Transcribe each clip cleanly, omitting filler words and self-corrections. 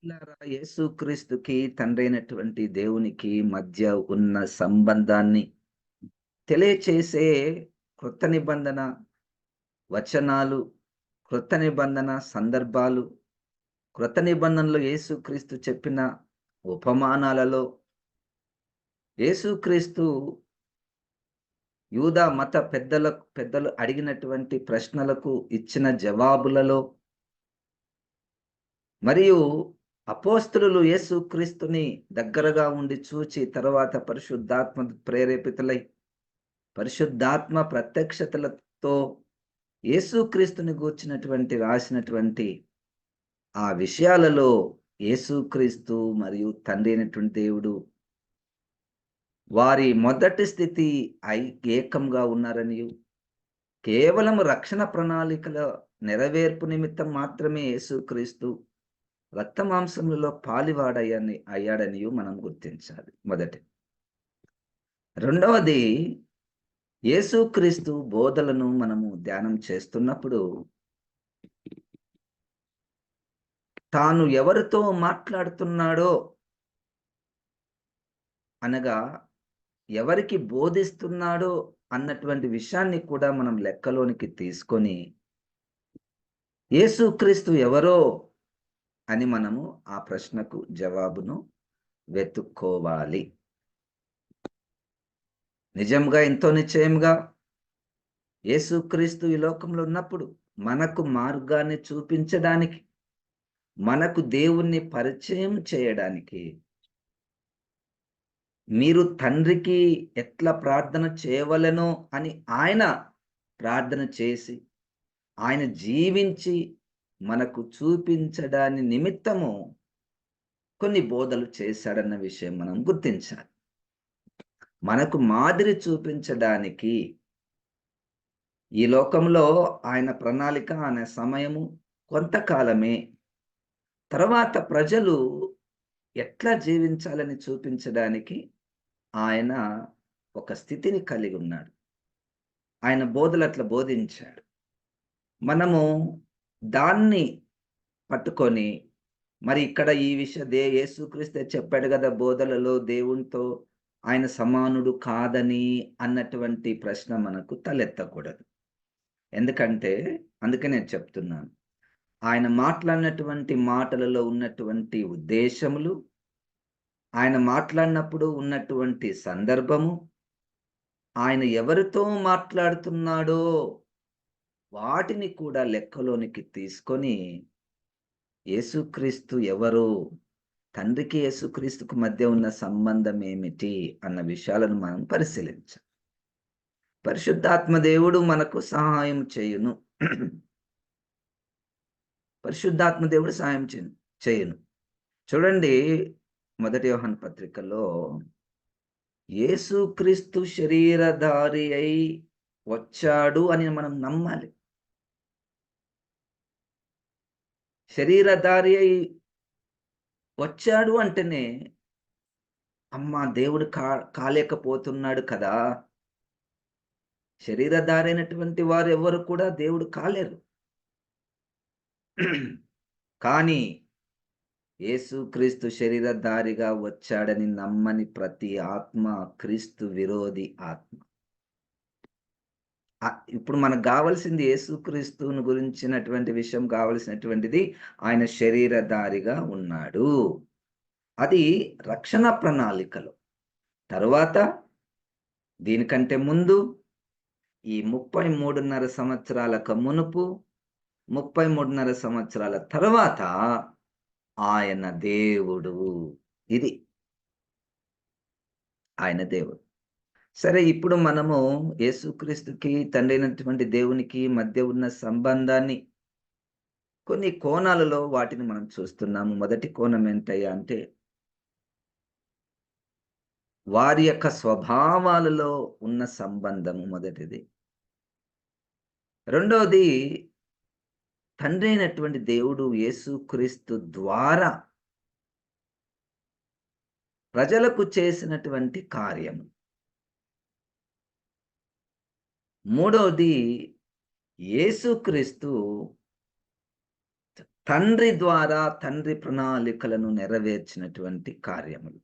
ప్రియులారా, యేసుక్రీస్తుకి తండ్రైనటువంటి దేవునికి మధ్య ఉన్న సంబంధాన్ని తెలియచేసే క్రొత్త నిబంధన వచనాలు, క్రొత్త నిబంధన సందర్భాలు, క్రొత్త నిబంధనలో యేసుక్రీస్తు చెప్పిన ఉపమానాలలో యేసుక్రీస్తు యూదా మత పెద్దలు అడిగినటువంటి ప్రశ్నలకు ఇచ్చిన జవాబులలో మరియు అపోస్తలులు యేసుక్రీస్తుని దగ్గరగా ఉండి చూచి తర్వాత పరిశుద్ధాత్మ ప్రేరేపితులై పరిశుద్ధాత్మ ప్రత్యక్షతలతో యేసుక్రీస్తుని గూర్చినటువంటి రాసినటువంటి ఆ విషయాలలో యేసుక్రీస్తు మరియు తండ్రి అయినటువంటి దేవుడు వారి మొదటి స్థితి ఏకంగా ఉన్నారనియు కేవలం రక్షణ ప్రణాళికల నెరవేర్పు నిమిత్తం మాత్రమే యేసుక్రీస్తు రక్త మాంసములలో అయ్యాడనియు మనం గుర్తించాలి. మొదటి. రెండవది, యేసుక్రీస్తు బోధలను మనము ధ్యానం చేస్తున్నప్పుడు తాను ఎవరితో మాట్లాడుతున్నాడో అనగా ఎవరికి బోధిస్తున్నాడో అన్నటువంటి విషయాన్ని కూడా మనం లెక్కలోనికి తీసుకొని యేసుక్రీస్తు ఎవరో అని మనము ఆ ప్రశ్నకు జవాబును వెతుక్కోవాలి. నిజంగా ఎంతో నిశ్చయంగా యేసుక్రీస్తు ఈ లోకంలో ఉన్నప్పుడు మనకు మార్గాన్ని చూపించడానికి, మనకు దేవుణ్ణి పరిచయం చేయడానికి, మీరు తండ్రికి ఎట్లా ప్రార్థన చేయవలెనో అని ఆయన ప్రార్థన చేసి ఆయన జీవించి మనకు చూపించడాని నిమిత్తము కొన్ని బోధలు చేశాడన్న విషయం మనం గుర్తించాలి. మనకు మాదిరి చూపించడానికి ఈ లోకంలో ఆయన ప్రణాళిక, ఆయన సమయము కొంతకాలమే. తర్వాత ప్రజలు ఎట్లా జీవించాలని చూపించడానికి ఆయన ఒక స్థితిని కలిగి ఉన్నాడు. ఆయన బోధలు అట్లా బోధించాడు. మనము దాన్ని పట్టుకొని మరి ఇక్కడ ఈ యేసుక్రీస్తే చెప్పాడు కదా బోధలలో దేవునితో ఆయన సమానుడు కాదని అన్నటువంటి ప్రశ్న మనకు తలెత్తకూడదు. ఎందుకంటే అందుకే నేను చెప్తున్నాను, ఆయన మాట్లాడినటువంటి మాటలలో ఉన్నటువంటి ఉద్దేశములు, ఆయన మాట్లాడినప్పుడు ఉన్నటువంటి సందర్భము, ఆయన ఎవరితో మాట్లాడుతున్నాడో వాటిని కూడా లెక్కలోనికి తీసుకొని యేసుక్రీస్తు ఎవరు, తండ్రికి యేసుక్రీస్తుకు మధ్య ఉన్న సంబంధం ఏమిటి అన్న విషయాలను మనం పరిశీలించాలి. పరిశుద్ధాత్మ దేవుడు మనకు సహాయం చేయును. పరిశుద్ధాత్మ దేవుడు సహాయం చేయును. చూడండి, 1 యోహాను పత్రికలో యేసుక్రీస్తు శరీరధారి అయి వచ్చాడు అని మనం నమ్మాలి. శరీరధారి అయి వచ్చాడు అంటేనే అమ్మా దేవుడు కాలేకపోతున్నాడు కదా. శరీరధారి అయినటువంటి వారు ఎవరు కూడా దేవుడు కాలేరు. కానీ యేసుక్రీస్తు శరీరధారిగా వచ్చాడని నమ్మని ప్రతి ఆత్మ క్రీస్తు విరోధి ఆత్మ. ఇప్పుడు మనకు కావలసింది యేసుక్రీస్తుని గురించినటువంటి విషయం కావలసినటువంటిది ఆయన శరీరధారిగా ఉన్నాడు. అది రక్షణ ప్రణాళికలో. తరువాత దీనికంటే ముందు ఈ 33.5 సంవత్సరాలకు మునుపు, 33.5 సంవత్సరాల తర్వాత ఆయన దేవుడు. ఇది ఆయన దేవుడు. సరే, ఇప్పుడు మనము యేసుక్రీస్తుకి తండ్రి అయినటువంటి దేవునికి మధ్య ఉన్న సంబంధాన్ని కొన్ని కోణాలలో వాటిని మనం చూస్తున్నాము. మొదటి కోణం ఏంటయ్యా అంటే వారి యొక్క స్వభావాలలో ఉన్న సంబంధము మొదటిది. రెండవది, తండ్రి అయినటువంటి దేవుడు యేసుక్రీస్తు ద్వారా ప్రజలకు చేసినటువంటి కార్యము. మూడవది, యేసుక్రీస్తు తండ్రి ద్వారా తండ్రి ప్రణాళికలను నెరవేర్చినటువంటి కార్యములు.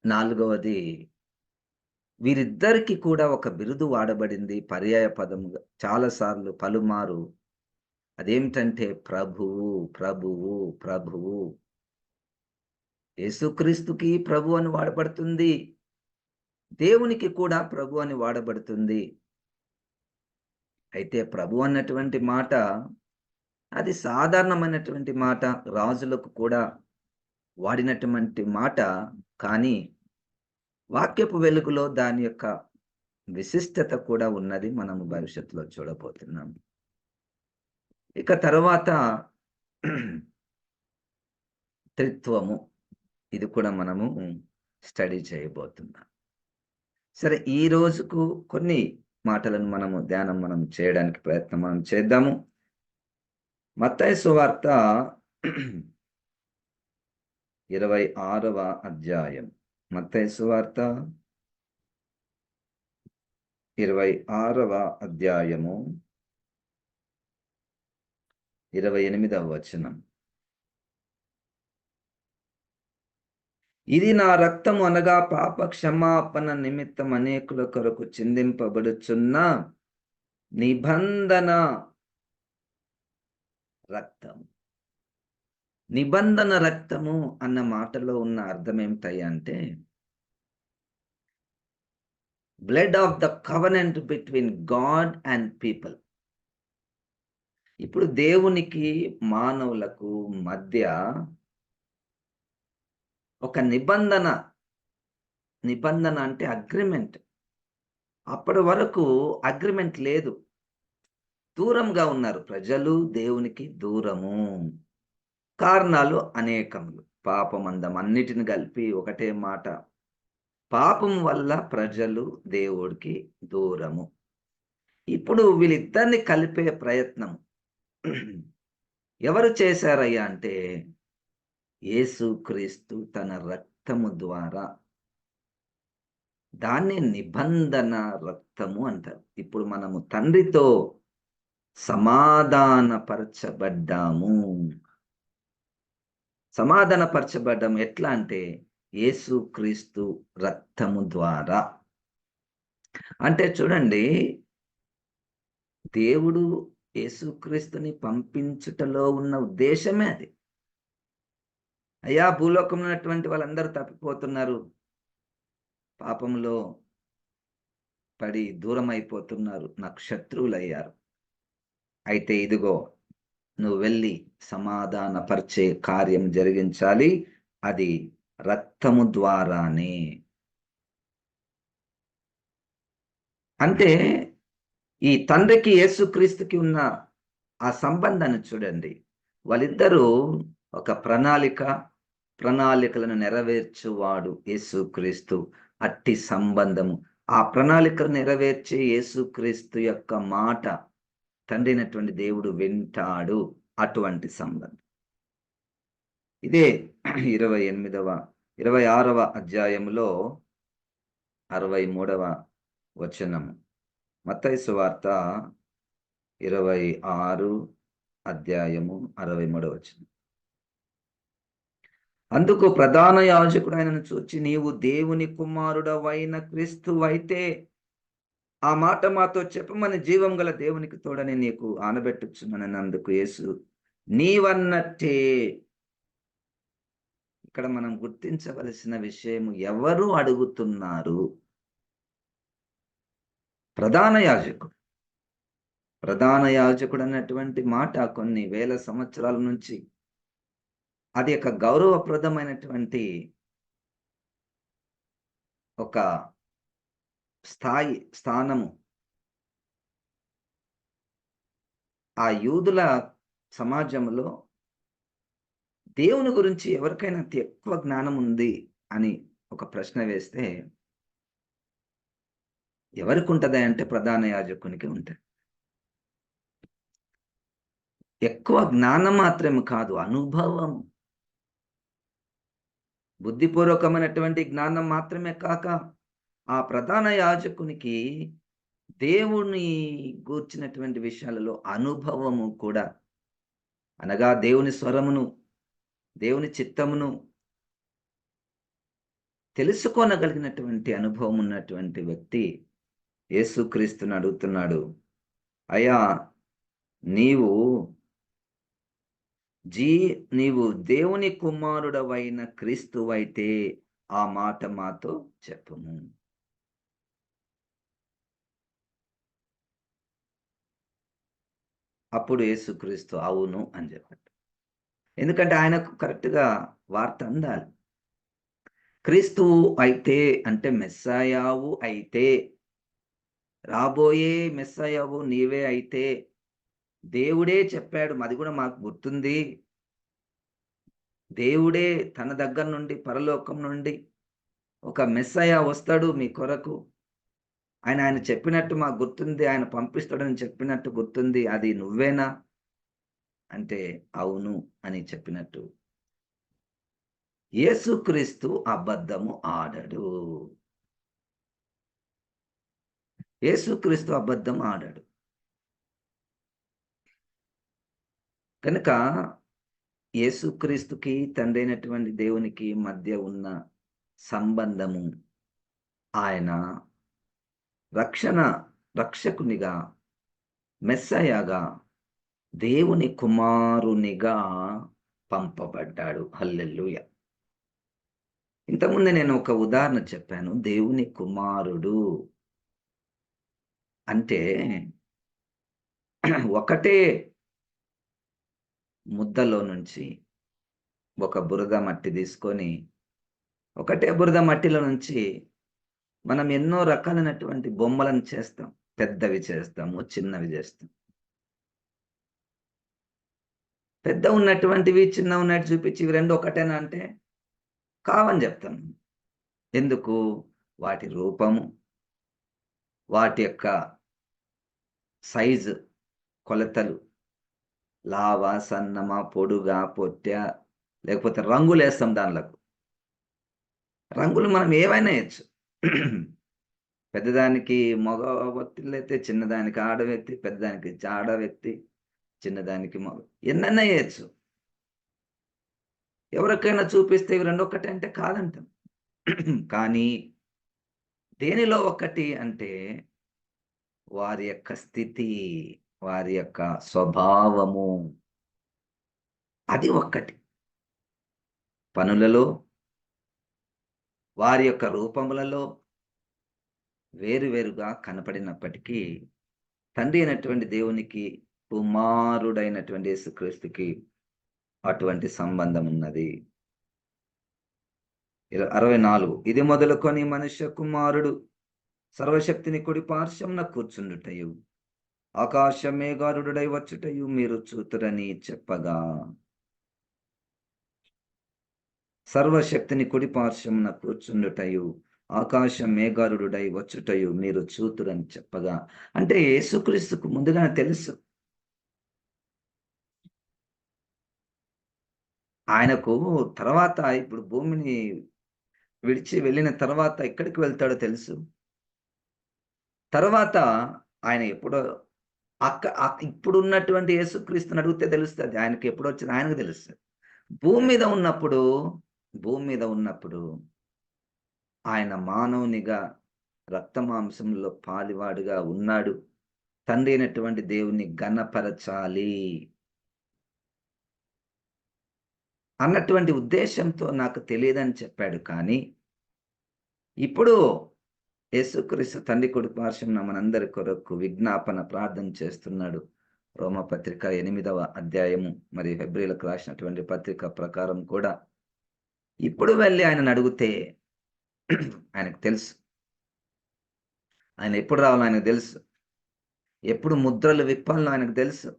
నాలుగవది, వీరిద్దరికి కూడా ఒక బిరుదు వాడబడింది పర్యాయ పదముగా చాలాసార్లు పలుమారు. అదేమిటంటే ప్రభువు, ప్రభువు, ప్రభువు. యేసుక్రీస్తుకి ప్రభు అని వాడబడుతుంది. దేవునికి కూడా ప్రభు అని వాడబడుతుంది. అయితే ప్రభు అన్నటువంటి మాట అది సాధారణమైనటువంటి మాట, రాజులకు కూడా వాడినటువంటి మాట. కానీ వాక్యపు వెలుగులో దాని యొక్క విశిష్టత కూడా ఉన్నది. మనము భవిష్యత్తులో చూడబోతున్నాం. ఇక తర్వాత త్రిత్వము, ఇది కూడా మనము స్టడీ చేయబోతున్నాం. సరే, ఈ రోజుకు కొన్ని మాటలను మనం చేయడానికి ప్రయత్నం చేద్దాము. మత్తయి సువార్త 26వ అధ్యాయం. మత్తయి సువార్త 26వ అధ్యాయము 28వ వచనం. ఇది నా రక్తము అనగా పాప క్షమాపణ నిమిత్తం అనేకుల కొరకు చిందింపబడుచున్న నిబంధన రక్తము. నిబంధన రక్తము అన్న మాటలో ఉన్న అర్థం ఏమిటయ్యా అంటే, blood of the covenant between God and people. ఇప్పుడు దేవునికి మానవులకు మధ్య ఒక నిబంధన అంటే అగ్రిమెంట్. అప్పటి వరకు అగ్రిమెంట్ లేదు. దూరంగా ఉన్నారు ప్రజలు, దేవునికి దూరము. కారణాలు అనేకములు. పాపమందం అన్నిటిని కలిపి ఒకటే మాట, పాపం వల్ల ప్రజలు దేవుడికి దూరము. ఇప్పుడు వీళ్ళిద్దరిని కలిపే ప్రయత్నం ఎవరు చేశారయ్యా అంటే, యేసుక్రీస్తు తన రక్తము ద్వారా. దాన్ని నిబంధన రక్తము అంటారు. ఇప్పుడు మనము తండ్రితో సమాధానపరచబడ్డాము. సమాధానపరచబడ్డం ఎట్లా అంటే, యేసుక్రీస్తు రక్తము ద్వారా. అంటే చూడండి, దేవుడు యేసుక్రీస్తుని పంపించుటలో ఉన్న ఉద్దేశమే అది. అయ్యా, భూలోకంలో ఉన్నటువంటి వాళ్ళందరూ తప్పిపోతున్నారు, పాపంలో పడి దూరం అయిపోతున్నారు, నాకు శత్రువులయ్యారు. అయితే ఇదిగో, నువ్వు వెళ్ళి సమాధానపరిచే కార్యం జరిగించాలి. అది రక్తము ద్వారానే. అంటే ఈ తండ్రికి యేసుక్రీస్తుకి ఉన్న ఆ సంబంధాన్ని చూడండి. వాళ్ళిద్దరూ ఒక ప్రణాళికలను నెరవేర్చువాడు యేసుక్రీస్తు. అట్టి సంబంధము, ఆ ప్రణాళికను నెరవేర్చే యేసుక్రీస్తు యొక్క మాట తండ్రినటువంటి దేవుడు వింటాడు. అటువంటి సంబంధం ఇదే 26వ అధ్యాయంలో 63వ వచనము. మత్తయి సువార్త 26 అధ్యాయము 63వ వచనం. అందుకు ప్రధాన యాజకుడు ఆయనను చూచి, నీవు దేవుని కుమారుడవైన క్రీస్తువైతే ఆ మాట మాతో చెప్పమని జీవం గల దేవునికి తోడని నీకు ఆనబెట్టుచున్నానని. అందుకు యేసు, నీవన్నట్టే. ఇక్కడ మనం గుర్తించవలసిన విషయం, ఎవరు అడుగుతున్నారు? ప్రధాన యాజకుడు. ప్రధాన యాజకుడు అన్నటువంటి మాట కొన్ని వేల సంవత్సరాల నుంచి అది ఒక గౌరవప్రదమైనటువంటి ఒక స్థానము. ఆ యూదుల సమాజంలో దేవుని గురించి ఎవరికైనా ఎక్కువ జ్ఞానం ఉంది అని ఒక ప్రశ్న వేస్తే ఎవరికి ఉంటది అంటే ప్రధాన యాజకునికి ఉంటుంది. ఎక్కువ జ్ఞానం మాత్రమే కాదు, అనుభవం. బుద్ధిపూర్వకమైనటువంటి జ్ఞానం మాత్రమే కాక, ఆ ప్రధాన యాజకునికి దేవుని గూర్చినటువంటి విషయాలలో అనుభవము కూడా, అనగా దేవుని స్వరమును, దేవుని చిత్తమును తెలుసుకొనగలిగినటువంటి అనుభవం ఉన్నటువంటి వ్యక్తి యేసుక్రీస్తుని అడుగుతున్నాడు. అయ్యా! నీవు జీ నీవు దేవుని కుమారుడవైన క్రీస్తువైతే ఆ మాట మాతో చెప్పుము. అప్పుడు యేసుక్రీస్తు అవును అని చెప్పాడు. ఎందుకంటే ఆయనకు కరెక్ట్‌గా వార్త అందాలి. క్రీస్తువు అయితే అంటే మెస్సయావు అయితే, రాబోయే మెస్సయావు నీవే అయితే, దేవుడే చెప్పాడు. అది కూడా మాకు గుర్తుంది. దేవుడే తన దగ్గర నుండి పరలోకం నుండి ఒక మెస్సయా వస్తాడు మీ కొరకు. ఆయన చెప్పినట్టు మాకు గుర్తుంది. ఆయన పంపిస్తాడని చెప్పినట్టు గుర్తుంది. అది నువ్వేనా? అంటే అవును అని చెప్పినట్టు. యేసుక్రీస్తు అబద్ధము ఆడడు. యేసుక్రీస్తు అబద్ధం ఆడడు. కనుక యేసుక్రీస్తుకి తండ్రైనటువంటి దేవునికి మధ్య ఉన్న సంబంధము, ఆయన రక్షణ రక్షకునిగా, మెస్సయగా, దేవుని కుమారునిగా పంపబడ్డాడు. హల్లెలూయా! ఇంతకుముందే నేను ఒక ఉదాహరణ చెప్పాను. దేవుని కుమారుడు అంటే ఒకటే ముద్దలో నుంచి ఒక బురద మట్టి తీసుకొని, ఒకటే బురద మట్టిలో నుంచి మనం ఎన్నో రకాలైనటువంటి బొమ్మలను చేస్తాం. పెద్దవి చేస్తాము, చిన్నవి చేస్తాం. పెద్దవున్నటువంటివి, చిన్నవున్నట్టు చూపించి ఇవి 2 ఒకటేనా అంటే కావని చెప్తాం. ఎందుకు? వాటి రూపము, వాటి యొక్క సైజు, కొలతలు, లావా, సన్నమా, పొడుగా, పొట్టా, లేకపోతే రంగులేస్తాం దాన్లకు. రంగులు మనం ఏవైనా ఎయొచ్చు. పెద్దదానికి మగ వ్యక్తులైతే, చిన్నదానికి ఆడ వ్యక్తి, పెద్దదానికి ఆడ వ్యక్తి, చిన్నదానికి మగ ఎన్నన్నా ఎయొచ్చు. ఎవరికైనా చూపిస్తే ఇవి 2 ఒక్కటే అంటే కాదంటాం. కానీ దేనిలో ఒకటి అంటే వారి యొక్క స్థితి, వారి యొక్క స్వభావము అది ఒక్కటి. పనులలో, వారి యొక్క రూపములలో వేరుగా కనపడినప్పటికీ, తండ్రి అయినటువంటి దేవునికి, కుమారుడైనటువంటి యేసుక్రీస్తుకి అటువంటి సంబంధం ఉన్నది. 64 ఇది మొదలుకొని మనుష్య కుమారుడు సర్వశక్తిని కుడి పార్శ్వమున కూర్చుండుటయు, ఆకాశ మేఘారూఢుడై వచ్చుటయు మీరు చూతురని చెప్పగా, సర్వశక్తిని కుడి పార్శ్వమున కూర్చుండుటయు, ఆకాశ మేఘారూఢుడై వచ్చుటయు మీరు చూతురని చెప్పగా, అంటే యేసుక్రీస్తుకు ముందుగానే తెలుసు. ఆయనకు తర్వాత ఇప్పుడు భూమిని విడిచి వెళ్ళిన తర్వాత ఎక్కడికి వెళ్తాడో తెలుసు. తర్వాత ఆయన ఎప్పుడో ఇప్పుడున్నటువంటి యేసుక్రీస్తుని అడిగితే తెలుస్తది. ఆయనకి ఎప్పుడొచ్చింది ఆయనకు తెలుస్తది. భూమి మీద ఉన్నప్పుడు, భూమి మీద ఉన్నప్పుడు ఆయన మానవునిగా రక్తమాంసంలో పాలివాడుగా ఉన్నాడు. తండ్రి అయినటువంటి దేవుని ఘనపరచాలి అన్నటువంటి ఉద్దేశ్యంతో నాకు తెలియదని చెప్పాడు. కానీ ఇప్పుడు యేసుక్రీస్తు తండ్రి కుడి పార్శ్వమున మనందరి కొరకు విజ్ఞాపన ప్రార్థన చేస్తున్నాడు. రోమపత్రిక 8వ అధ్యాయము మరియు హెబ్రీయులకు రాసినటువంటి పత్రిక ప్రకారం కూడా ఇప్పుడు వెళ్లి ఆయనను అడిగితే ఆయనకు తెలుసు. ఆయన ఎప్పుడు రావాలో ఆయనకు తెలుసు. ఎప్పుడు ముద్రలు విప్పాలో ఆయనకు తెలుసు.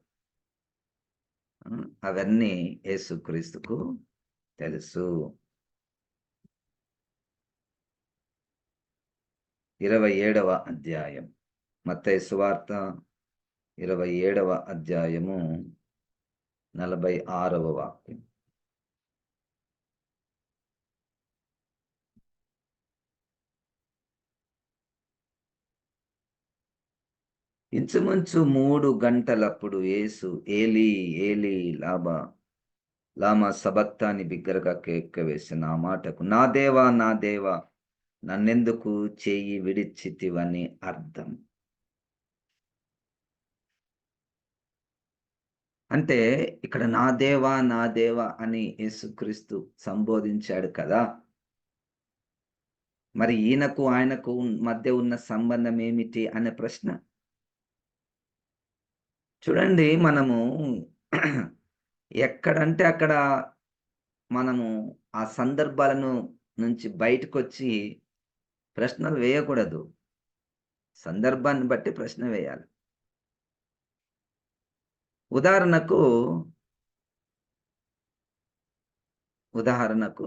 అవన్నీ యేసుక్రీస్తుకు తెలుసు. 27వ అధ్యాయం మత్తయి సువార్త 27వ అధ్యాయము 46వ వాక్యం. ఇంచుమించు 3 గంటలప్పుడు యేసు ఏలీ ఏలీ లామా సబక్తాని బిగ్గరగా కేక వేసిన ఆ మాటకు నా దేవా నన్నెందుకు చెయ్యి విడిచితివని అర్థం. అంటే ఇక్కడ నా దేవా అని యేసుక్రీస్తు సంబోధించాడు కదా! మరి ఆయనకు మధ్య ఉన్న సంబంధం ఏమిటి అనే ప్రశ్న. చూడండి, మనము ఎక్కడంటే అక్కడ మనము ఆ సందర్భాలను నుంచి బయటకొచ్చి ప్రశ్నలు వేయకూడదు. సందర్భాన్ని బట్టి ప్రశ్న వేయాలి. ఉదాహరణకు,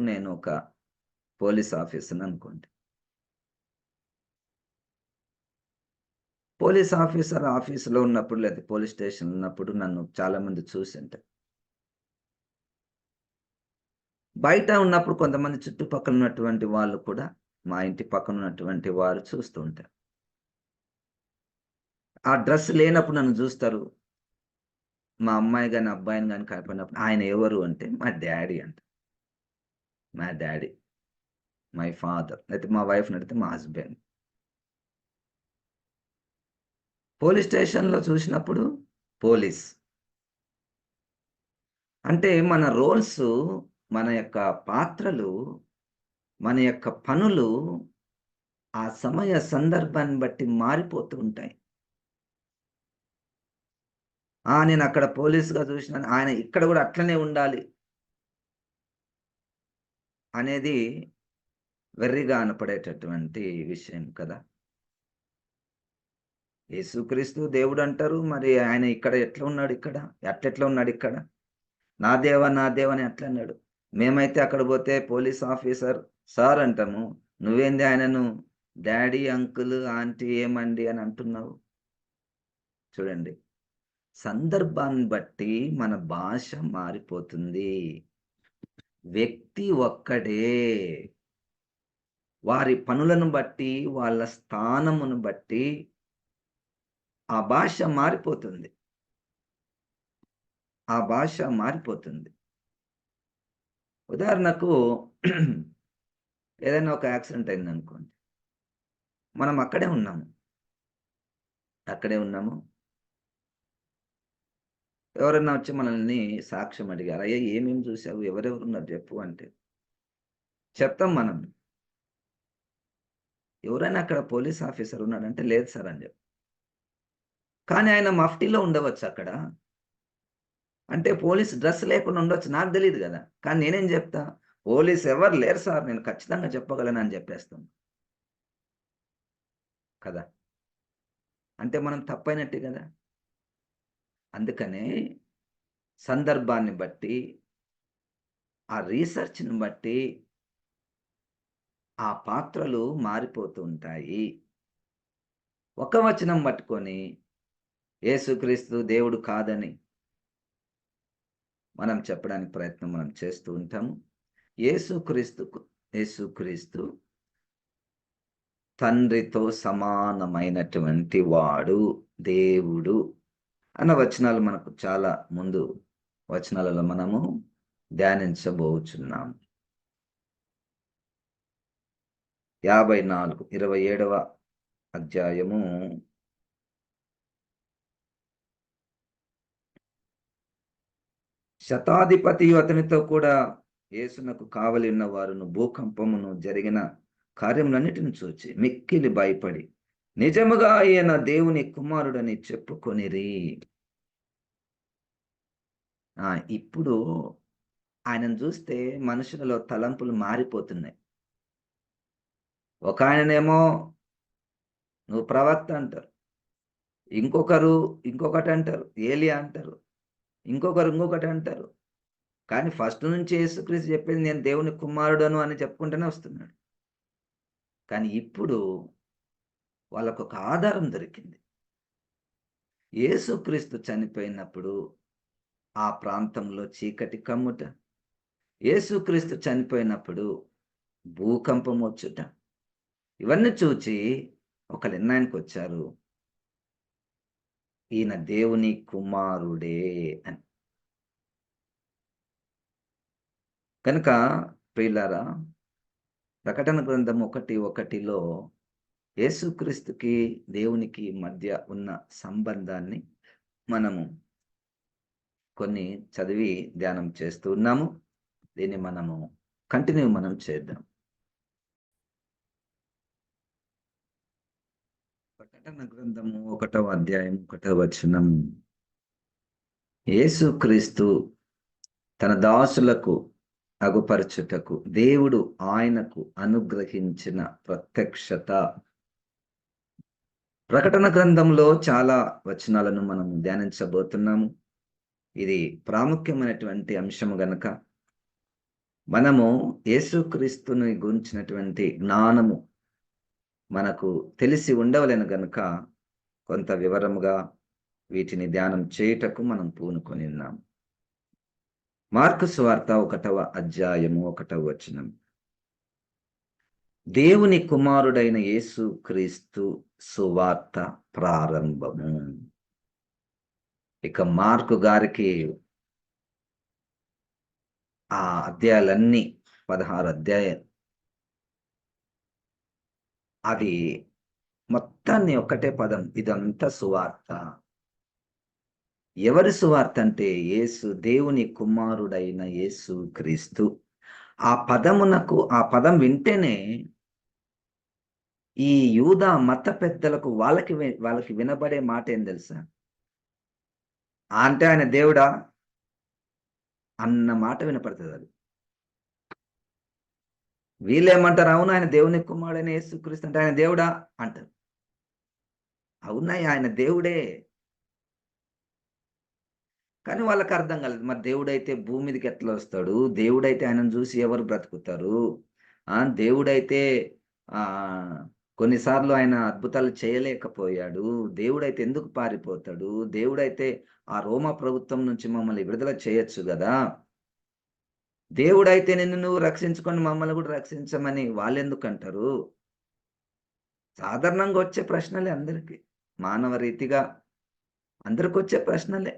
నేను ఒక పోలీస్ ఆఫీసర్‌ని అనుకోండి. పోలీస్ ఆఫీసర్ ఆఫీస్‌లో ఉన్నప్పుడు లేదా పోలీస్ స్టేషన్‌లో ఉన్నప్పుడు నన్ను చాలామంది చూసుంటారు. బయట ఉన్నప్పుడు కొంతమంది చుట్టుపక్కల ఉన్నటువంటి వాళ్ళు కూడా, మా ఇంటి పక్కన ఉన్నటువంటి వారు చూస్తూ ఉంటారు. ఆ డ్రెస్ లేనప్పుడు నన్ను జూస్తారు. మా అమ్మాయి గాని, అబ్బాయిని గాని కనపడినప్పుడు ఆయన ఎవరు అంటే మా డ్యాడీ అంట. మా డ్యాడీ, మై ఫాదర్, లేతే మా వైఫ్‌ని అడిగితే మా హస్బెండ్. పోలీస్ స్టేషన్‌లో చూసినప్పుడు పోలీస్. అంటే మన రోల్సు, మన యొక్క పాత్రలు, మన యొక్క పనులు ఆ సమయ సందర్భాన్ని బట్టి మారిపోతూ ఉంటాయి. నేనక్కడ పోలీస్‌గా చూసినాను. ఆయన ఇక్కడ గూడా అట్లనే ఉండాలి అనేది వెర్రిగా అనపడేటటువంటి విషయం కదా! యేసుక్రీస్తు దేవుడంటారు. మరి ఆయన ఇక్కడ ఎట్లా ఉన్నాడు ఇక్కడ? అట్లెట్లా ఉన్నాడు ఇక్కడ? నా దేవా అని ఎట్లన్నాడు? మేమైతే అక్కడ పోతే పోలీస్ ఆఫీసర్ సార్ అంటాము. నువ్వేంది ఆయనను డ్యాడీ, అంకుల్, ఆంటీ ఏమండి అని అంటున్నావు? చూడండి, సందర్భాన్ని బట్టి మన భాష మారిపోతుంది. వ్యక్తి ఒక్కడే. వారి పనులను బట్టి, వాళ్ళ స్థానమును బట్టి ఆ భాష మారిపోతుంది. ఆ భాష మారిపోతుంది. ఉదాహరణకు ఏదైనా ఒక యాక్సిడెంట్ అయిందనుకోండి. మనం అక్కడే ఉన్నాము. అక్కడే ఉన్నాము. ఎవరన్నా వచ్చి మనల్ని సాక్ష్యం అడిగారు. "అయ్యా! ఏమేమి చూసావు? ఎవరెవరున్నారు చెప్పు" అంటే చెప్తాం మనం. ఎవరైనా అక్కడ పోలీస్ ఆఫీసర్ ఉన్నాడంటే, "లేదు సార్" అని చెప్తాం. కానీ ఆయన మఫ్టీలో ఉండవచ్చక్కడ. అంటే పోలీస్ డ్రెస్ లేకుండా ఉండొచ్చు. నాకు తెలీదు గదా! కానీ నేనేం జెప్తా? "పోలీస్ ఎవరు లేరు సార్. నేను ఖచ్చితంగా చెప్పగలను" అని జెప్పేస్తాం. కదా! అంటే మనం తప్పైనట్టే గదా! అందుకనే సందర్భాన్ని బట్టి, ఆ రీసెర్చ్‌ని బట్టి ఆ పాత్రలు మారిపోతూ ఉంటాయి. ఒక వచనం పట్టుకొని యేసుక్రీస్తు దేవుడు కాదని మనం చెప్పడానికి ప్రయత్నం మనం చేస్తూ ఉంటాము. యేసుక్రీస్తుకు యేసుక్రీస్తు తండ్రితో సమానమైనటువంటి వాడు, దేవుడు అన్న వచనాలు మనకు చాలా ముందు వచనాలలో మనము ధ్యానించబోచున్నాం. 54 27వ అధ్యాయము శతాధిపతియు అతనితో కూడా యేసునకు కావలి ఉన్న వారును భూకంపమును జరిగిన కార్యములన్నిటిని చూచి మిక్కిలి భయపడి నిజముగా ఈయన దేవుని కుమారుడని చెప్పుకొనిరి. ఇప్పుడు ఆయనను చూస్తే మనుషులలో తలంపులు మారిపోతున్నాయి. ఒకాయననేమో నువ్వు ప్రవక్త అంటారు. ఇంకొకరు ఇంకొకటంటారు. ఏలియా అంటారు. ఇంకొకరు ఇంకొకటంటారు. కానీ ఫస్ట్ నుంచి యేసుక్రీస్తు చెప్పింది నేను దేవుని కుమారుడను అని చెప్పుకుంటూనే వస్తున్నాడు. కానీ ఇప్పుడు వాళ్ళకొక ఆధారం దొరికింది. యేసుక్రీస్తు చనిపోయినప్పుడు ఆ ప్రాంతంలో చీకటి కమ్ముట, యేసుక్రీస్తు చనిపోయినప్పుడు భూకంపం వచ్చుట, ఇవన్నీ చూచి ఒక నిర్ణయానికొచ్చారు. ఈయన దేవుని కుమారుడే అని. కనుక ప్రియులారా, ప్రకటన గ్రంథం 1:1లో యేసుక్రీస్తుకి దేవునికి మధ్య ఉన్న సంబంధాన్ని మనము కొన్ని చదివి ధ్యానం చేస్తూ ఉన్నాము. దీన్ని మనము మనం చేద్దాం. ప్రకటన గ్రంథము 1వ అధ్యాయం 1వ వచనం. యేసుక్రీస్తు తన దాసులకు అగుపరచుటకు దేవుడు ఆయనకు అనుగ్రహించిన ప్రత్యక్షత. ప్రకటన గ్రంథంలో చాలా వచనాలను మనం ధ్యానించబోతున్నాము. ఇది ప్రాముఖ్యమైనటువంటి అంశము గనక మనము యేసుక్రీస్తుని గురించినటువంటి జ్ఞానము మనకు తెలిసి ఉండవలెను గనుక కొంత వివరముగా వీటిని ధ్యానం చేయుటకు మనం పూనుకొని ఉన్నాం. మార్కు సువార్త 1వ అధ్యాయము 1వ వచనం. దేవుని కుమారుడైన యేసుక్రీస్తు సువార్త ప్రారంభము. ఇక మార్కు గారికి ఆ అధ్యాయాలన్నీ 16 అధ్యాయాలు, అది మొత్తాన్ని ఒకటే పదం, ఇదంతా సువార్త. ఎవరి సువార్త అంటే దేవుని కుమారుడైన యేసు క్రీస్తు. ఆ పదం వింటేనే ఈ యూదా మత పెద్దలకు వాళ్ళకి వినబడే మాట ఏం తెలుసా? అంటే ఆయన దేవుడా అన్న మాట వినపడుతుంది. అది వీళ్ళేమంటారు? అవును, ఆయన దేవుని కుమారుడైన యేసుక్రీస్తు అంటే ఆయన దేవుడా అంటారు. అవునాయి, ఆయన దేవుడే. కానీ వాళ్ళకి అర్థం కాలేదు. మరి దేవుడైతే భూమి మీదకి ఎట్లా వస్తాడు? దేవుడైతే ఆయనను చూసి ఎవరు బ్రతుకుతారు? దేవుడైతే ఆ కొన్నిసార్లు ఆయన అద్భుతాలు చేయలేకపోయాడు. దేవుడైతే ఎందుకు పారిపోతాడు? దేవుడైతే ఆ రోమా ప్రభుత్వం నుంచి మమ్మల్ని విడుదల చేయొచ్చు కదా! దేవుడైతే నిన్ను నువ్వు రక్షించుకొని మమ్మల్ని కూడా రక్షించమని వాళ్ళెందుకంటారు? సాధారణంగా వచ్చే ప్రశ్నలే అందరికీ. మానవ రీతిగా అందరికొచ్చే ప్రశ్నలే.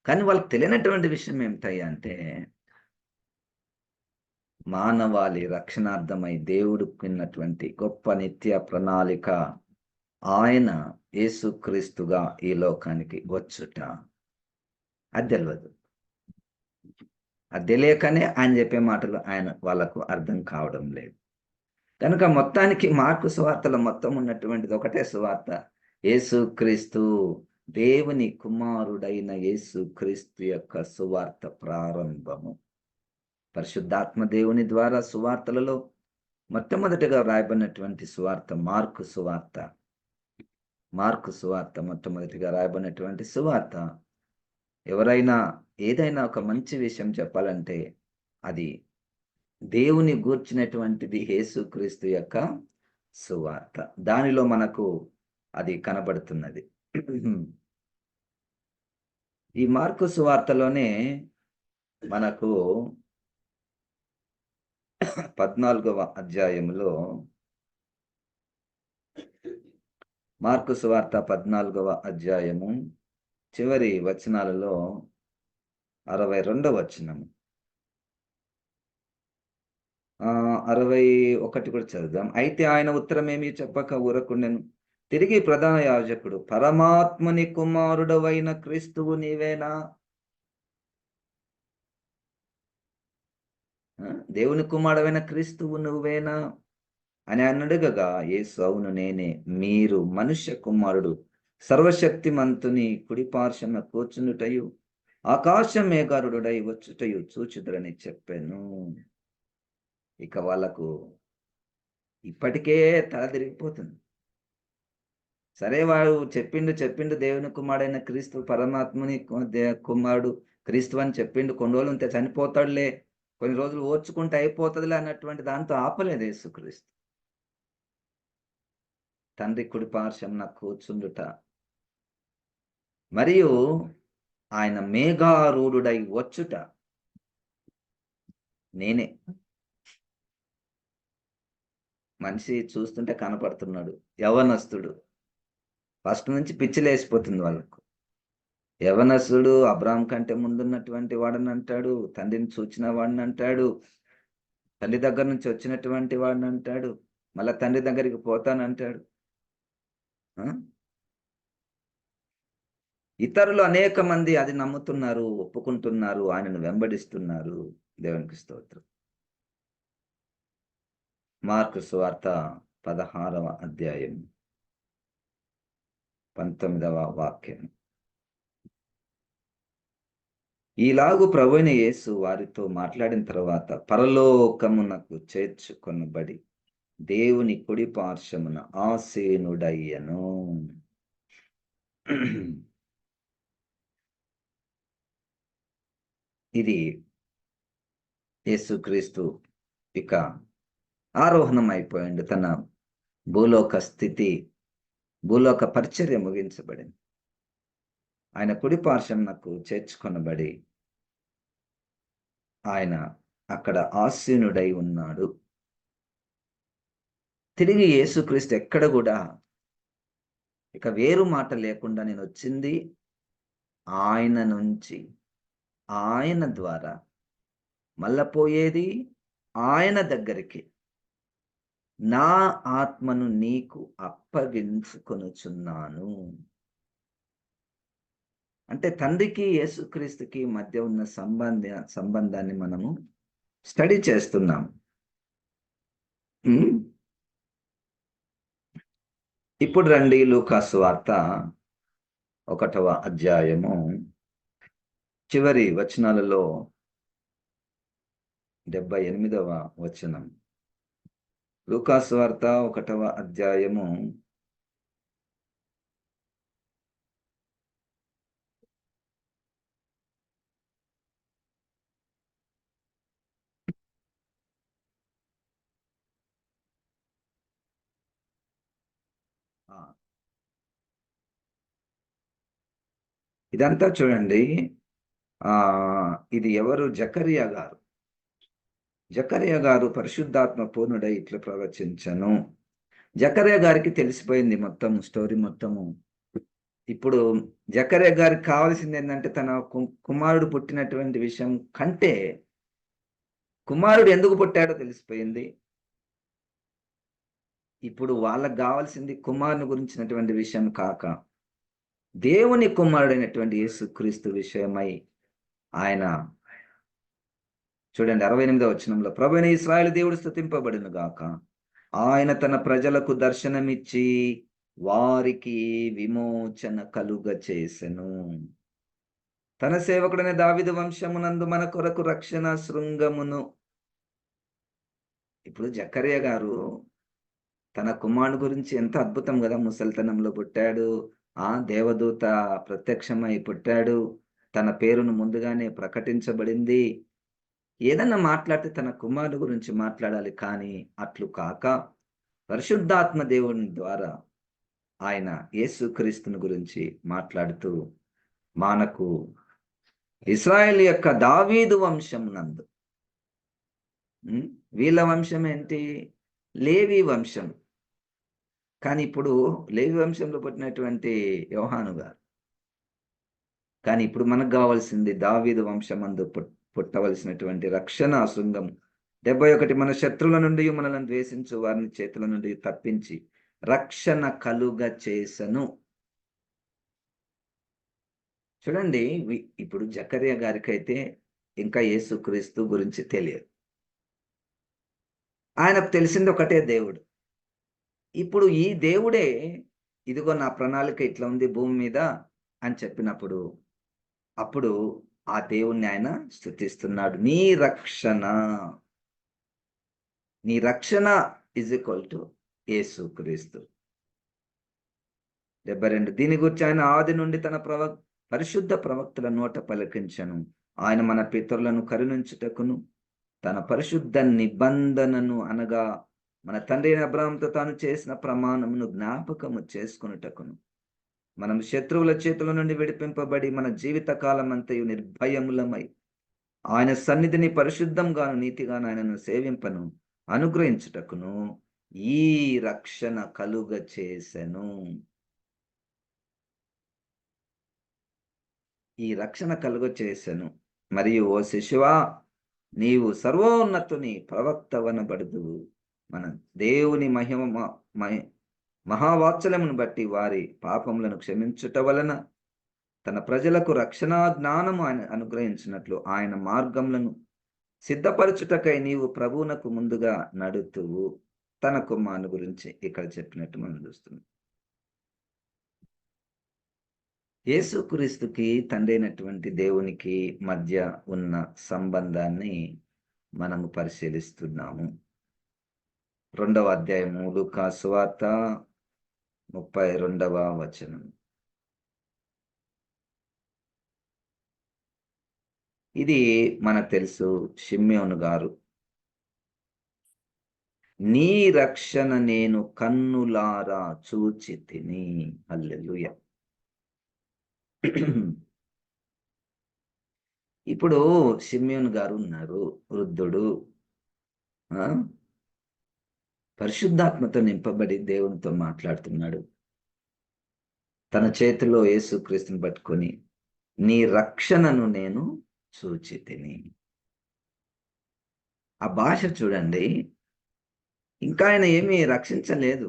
కానీ వాళ్ళకి తెలియనటువంటి విషయం ఏమిటయ్యా అంటే, మానవాళి రక్షణార్థమై దేవుడుకున్నటువంటి గొప్ప నిత్య ప్రణాళిక ఆయన యేసుక్రీస్తుగా ఈ లోకానికి వచ్చుట. అది తెలవదు. అది తెలియకనే ఆయన చెప్పే మాటలు వాళ్ళకు అర్థం కావడం లేదు. కనుక మొత్తానికి మార్కు సువార్తలో మొత్తం ఉన్నటువంటిది ఒకటే సువార్త. యేసుక్రీస్తు, దేవుని కుమారుడైన యేసుక్రీస్తు యొక్క సువార్త ప్రారంభము. పరిశుద్ధాత్మ దేవుని ద్వారా సువార్తలలో మొట్టమొదటిగా రాయబడినటువంటి సువార్త మార్కు సువార్త. మార్కు సువార్త మొట్టమొదటిగా రాయబడినటువంటి సువార్త. ఎవరైనా ఏదైనా ఒక మంచి విషయం చెప్పాలంటే అది దేవుని గూర్చినటువంటిది యేసుక్రీస్తు యొక్క సువార్త. దానిలో మనకు అది కనబడుతున్నది. ఈ మార్కు సువార్తలోనే మనకు 14వ అధ్యాయంలో, మార్కు సువార్త 14వ అధ్యాయము చివరి వచనాలలో 62వ వచనము, 61 కూడా చదువుదాం. అయితే ఆయన ఉత్తరమేమీ చెప్పక ఊరకుండెను. తిరిగి ప్రధాన యాజకుడు, పరమాత్ముని కుమారుడవైన క్రీస్తువు నీవేనా? దేవుని కుమారుడవైన క్రీస్తువు నువ్వేనా అని ఆయన అడగగా, యేసు అవును నేనే. మీరు మనుష్య కుమారుడు సర్వశక్తిమంతుని కుడిపార్శ్వన కూర్చునుటయు ఆకాశ మేఘారుడై వచ్చుటయు చూచుదురని చెప్పాను. ఇక వాళ్ళకు ఇప్పటికే తల తిరిగిపోతుంది. సరే, వాడు చెప్పిండు దేవుని కుమారుడైన క్రీస్తు, పరమాత్ముని కుమారుడు క్రీస్తు అని చెప్పిండు. కొన్ని రోజులు ఉంటే చనిపోతాడులే, కొన్ని రోజులు ఓర్చుకుంటే అయిపోతుందిలే అన్నటువంటి దాంతో ఆపలేదు యేసుక్రీస్తు. తండ్రి కుడి పార్శ్వమున కూర్చుండుట, మరియు ఆయన మేఘారూఢుడై వచ్చుట నేనే. మనిషి చూస్తుంటే కనపడుతున్నాడు, యవ్వనస్తుడు. ఫస్ట్ నుంచి పిచ్చిలేసిపోతుంది వాళ్ళకు. యవనస్తుడు అబ్రాహాం కంటే ముందున్నటువంటి వాడని అంటాడు. తండ్రిని చూచిన వాడిని అంటాడు. తల్లి దగ్గర నుంచి వచ్చినటువంటి వాడిని అంటాడు. మళ్ళా తండ్రి దగ్గరికి పోతానంటాడు. ఆ! ఇతరులు అనేక మంది అది నమ్ముతున్నారు, ఒప్పుకుంటున్నారు, ఆయనను వెంబడిస్తున్నారు. దేవునికి స్తోత్రం. మార్కు సువార్త 16వ అధ్యాయం 19వ వాక్యం. ఈలాగు ప్రభువైన యేసు వారితో మాట్లాడిన తర్వాత పరలోకమునకు చేర్చుకొనబడి దేవుని కుడి పార్శ్వమున ఆసీనుడయ్యెను. ఇది యేసుక్రీస్తు ఇక ఆరోహణం అయిపోయిండు. తన భూలోక స్థితి, భూలోక పరిచర్య ముగించబడింది. ఆయన కుడి పార్శ్వమునకు చేర్చుకొనబడి ఆయన అక్కడ ఆసీనుడై ఉన్నాడు. తిరిగి యేసుక్రీస్తు ఎక్కడ కూడా ఇక వేరు మాట లేకుండా నేనొచ్చింది ఆయన నుంచి, ఆయన ద్వారా, మళ్ళా పోయేది ఆయన దగ్గరికి. నా ఆత్మను నీకు అప్పగించుకొనుచున్నాను. అంటే తండ్రికి యేసుక్రీస్తుకి మధ్య ఉన్న సంబంధాన్ని మనము స్టడీ చేస్తున్నాం. ఇప్పుడు రండి లూకా సువార్త 1వ అధ్యాయము చివరి వచనాలలో 78వ వచనం. లూకా సువార్త 1వ అధ్యాయము ఇదంతా చూడండి. ఇది ఎవరు? జకరియా గారు. జకరియా గారు పరిశుద్ధాత్మ పూర్ణుడై ఇట్లా ప్రవచించను. జకరియా గారికి తెలిసిపోయింది మొత్తం స్టోరీ మొత్తము. ఇప్పుడు జకరియా గారికి కావాల్సింది ఏంటంటే తన కుమారుడు పుట్టినటువంటి విషయం కంటే కుమారుడు ఎందుకు పుట్టాడో తెలిసిపోయింది. ఇప్పుడు వాళ్ళకు కావాల్సింది కుమారుని గురించినటువంటి విషయం కాక దేవుని కుమారుడైనటువంటి యేసుక్రీస్తు విషయమై ఆయన చూడండి 68వ వచనంలో, ప్రభువైన ఇశ్రాయేలు దేవుడు స్తుతింపబడును గాక. ఆయన తన ప్రజలకు దర్శనమిచ్చి వారికి విమోచన కలుగ చేసెను. తన సేవకుడైన దావీదు వంశమునందు మన కొరకు రక్షణ శృంగమును. ఇప్పుడు జకరియా గారు తన కుమారుడు గురించి ఎంత అద్భుతం కదా! ముసలితనంలో పుట్టాడు. దేవదూత ప్రత్యక్షమై పుట్టాడు. తన పేరును ముందుగానే ప్రకటించబడింది. ఏదన్నా మాట్లాడితే తన కుమారుడు గురించి మాట్లాడాలి. కానీ అట్లు కాక పరిశుద్ధాత్మ దేవుని ద్వారా ఆయన యేసుక్రీస్తుని గురించి మాట్లాడుతూ మనకు ఇశ్రాయేలు యొక్క దావీదు వంశం నందు, వీళ్ళ వంశం ఏంటి? లేవి వంశం. కానీ ఇప్పుడు లేవి వంశంలో పుట్టినటువంటి యోహాను గారు. కానీ ఇప్పుడు మనకు కావాల్సింది దావీదు వంశమందు పుట్టవలసినటువంటి రక్షణ శృంగం. 71 మన శత్రువుల నుండి మనల్ని ద్వేషించు వారిని చేతుల నుండి తప్పించి రక్షణ కలుగ చేసను. చూడండి, ఇప్పుడు జకరియా గారికైతే ఇంకా యేసుక్రీస్తు గురించి తెలియదు. ఆయనకు తెలిసింది ఒకటే దేవుడు. ఇప్పుడు ఈ దేవుడే ఇదిగో నా ప్రణాళిక ఇట్లా ఉంది భూమి మీద అని చెప్పినప్పుడు అప్పుడు ఆ దేవుణ్ణి ఆయన స్తుతిస్తున్నాడు. నీ రక్షణ ఈజ్ ఈక్వల్ టు యేసుక్రీస్తు. 72 దీని గురించి ఆయన ఆది నుండి తన పరిశుద్ధ ప్రవక్తల నోట పలికించను. ఆయన మన పితరులను కరుణించుటకును తన పరిశుద్ధ నిబంధనను అనగా మన తండ్రి అయిన అబ్రాహాముతో తాను చేసిన ప్రమాణమును జ్ఞాపకము చేసుకొనుటకును మనం శత్రువుల చేతుల నుండి విడిపింపబడి మన జీవిత కాలం అంతయు నిర్భయములమై ఆయన సన్నిధిని పరిశుద్ధంగాను నీతిగాను ఆయనను సేవింపను అనుగ్రహించుటకును ఈ రక్షణ కలుగ చేసెను. ఈ రక్షణ కలుగచేసెను. మరియు ఓ శిశువా, నీవు సర్వోన్నతుని ప్రవక్తవనబడుదువు. మన దేవుని మహావాత్సల్యమును బట్టి వారి పాపములను క్షమించుట వలన తన ప్రజలకు రక్షణా జ్ఞానము ఆయన అనుగ్రహించినట్లు ఆయన మార్గములను సిద్ధపరచుటకై నీవు ప్రభువునకు ముందుగా నడుతువు. తన కుమారుని గురించి ఇక్కడ చెప్పినట్టు మనం చూస్తున్నాం. యేసుక్రీస్తుకి తండ్రి అయినటువంటి దేవునికి మధ్య ఉన్న సంబంధాన్ని మనము పరిశీలిస్తున్నాము. 2వ అధ్యాయము లూకా సువార్త 32వ వచనం. ఇది మనకు తెలుసు. షిమ్యోను గారు, నీ రక్షణ నేను కన్నులారా చూచి తిని. హల్లెలూయా. ఇప్పుడు షిమ్యోను గారు ఉన్నారు, వృద్ధుడు, పరిశుద్ధాత్మతో నింపబడి దేవునితో మాట్లాడుతున్నాడు. తన చేతిలో యేసుక్రీస్తుని పట్టుకొని, నీ రక్షణను నేను చూచి తిని. ఆ భాష చూడండి. ఇంకా ఆయన ఏమీ రక్షించలేదు,